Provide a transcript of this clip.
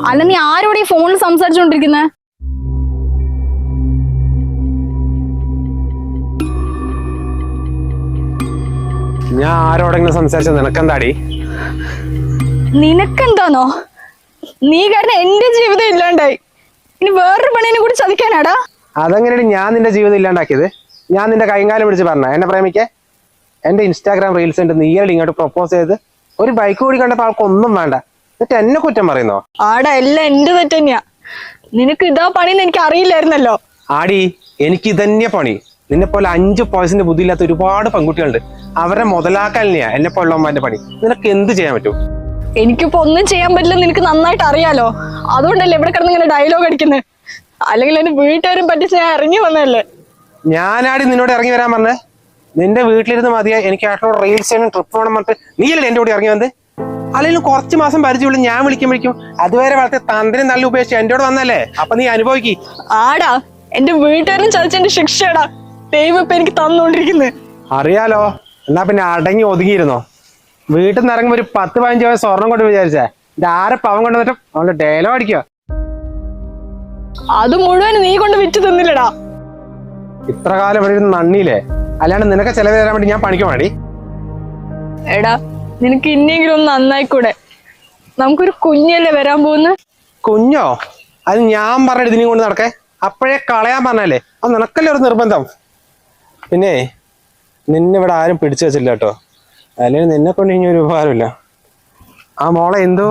അല്ല നീ ആരോടെ ഈ ഫോണിൽ സംസാരിച്ചോണ്ടിരിക്കുന്നെ? ഞാൻ ആരോടെങ്കിലും സംസാരിച്ചത് നിനക്കെന്താടി? നിനക്കെന്താന്നോ? നീ കാരണം എന്റെ ജീവിതം ഇല്ലാണ്ടായി. ഇനി വേറൊരു പെണ്ണിനെ കൂടി ചതിക്കാനാടാ? അതെങ്ങനെയാണ് ഞാൻ നിന്റെ ജീവിതം ഇല്ലാണ്ടാക്കിയത്? ഞാൻ നിന്റെ കൈകാലം പിടിച്ച് പറഞ്ഞ എന്നെ പ്രേമിക്കേ? എന്റെ ഇൻസ്റ്റാഗ്രാം റീൽസ് ഉണ്ട്, നീയല്ലേ ഇങ്ങോട്ട് പ്രൊപ്പോസ് ചെയ്ത്? ഒരു ബൈക്ക് കൂടി കണ്ടപ്പോൾ ആൾക്കൊന്നും വേണ്ട, എന്നിട്ട് എന്നെ കുറ്റം പറയുന്നോ? ആടാ എല്ലാം എന്റെ തെറ്റ് തന്നെയാ. നിനക്ക് ഇതാ പണിന്ന് എനിക്ക് അറിയില്ലായിരുന്നല്ലോ. ആടി, എനിക്ക് ഇതന്നെ പണി. നിന്നെ പോലെ 5% ബുദ്ധിയില്ലാത്ത ഒരുപാട് പെൺകുട്ടികളുണ്ട്. അവരെ മുതലാക്കാനില്ല എന്നെ പോലുള്ളവന്മാരുടെ പണി. നിനക്ക് എന്ത് ചെയ്യാൻ പറ്റും? എനിക്കിപ്പോ ഒന്നും ചെയ്യാൻ പറ്റില്ലെന്ന് നിനക്ക് നന്നായിട്ട് അറിയാലോ. അതുകൊണ്ടല്ലേ ഇവിടെ കിടന്ന് ഇങ്ങനെ ഡയലോഗ് അടിക്കുന്നത്. അല്ലെങ്കിൽ എന്റെ വീട്ടുകാരും പറ്റിച്ച് ഞാൻ ഇറങ്ങി വന്നതല്ലേ. ഞാനാടി നിന്നോട് ഇറങ്ങി വരാൻ പറഞ്ഞേ? നിന്റെ വീട്ടിലിരുന്ന് മതിയാ എനിക്ക് ആട്ടോട് റീൽസ് ചെയ്യണം, ട്രിപ്പ് പോകണം പറഞ്ഞിട്ട് നീയല്ലേ എന്റെ കൂടെ ഇറങ്ങി വന്നത്? അല്ലെങ്കിൽ കുറച്ച് മാസം പരിചയമുള്ള ഞാൻ വിളിക്കും അതുവരെ വളർത്തി തന്ത്രം നല്ല ഉപേക്ഷിച്ച് എന്റെ കൂടെ വന്നല്ലേ? അപ്പൊ നീ അനുഭവിക്കി. ആടാ, എന്റെ വീട്ടുകാരും ചതിച്ചെന്റെ ശിക്ഷടാ ദൈവം ഇപ്പൊ എനിക്ക് തന്നോണ്ടിരിക്കുന്നത്. അറിയാലോ. എന്നാ പിന്നെ അടങ്ങി ഒതുങ്ങിയിരുന്നോ? വീട്ടിൽ നിന്ന് ഇറങ്ങുമ്പോ ഒരു 10-15 രൂപ സ്വർണം കൊണ്ട് വിചാരിച്ചേ ഇത് ആരെ പവൻ കൊണ്ടുവന്നിട്ടും അവളുടെ ഡയലോഗ് അടിക്കുക. അത് മുഴുവൻ നീ കൊണ്ട് വിറ്റ് തിന്നില്ലടാ. ഇത്ര കാലം ഇവിടെ ഇരുന്ന് നന്ദിയില്ലേ? അല്ലാണ്ട് നിനക്ക് ചെലവ് തരാൻ വേണ്ടി ഞാൻ പണിക്ക് വേണ്ടി? എടാ, നിനക്ക് ഇനിയെങ്കിലും ഒന്ന് നന്നായിക്കൂടെ? നമുക്കൊരു കുഞ്ഞല്ലേ വരാൻ പോകുന്ന. കുഞ്ഞോ? അത് ഞാൻ പറഞ്ഞിട്ട് ഇതിനെയും കൊണ്ട് നടക്കേ? അപ്പോഴേ കളയാൻ പറഞ്ഞല്ലേ? അത് നിനക്കല്ലേ ഒരു നിർബന്ധം. പിന്നെ നിന്നെ ഇവിടെ ആരും പിടിച്ചു വെച്ചില്ല കേട്ടോ. അല്ലെങ്കിൽ നിന്നെ കൊണ്ട് ഇനി ഒരു ഉപകാരമില്ല. ആ മോളെ എന്തോ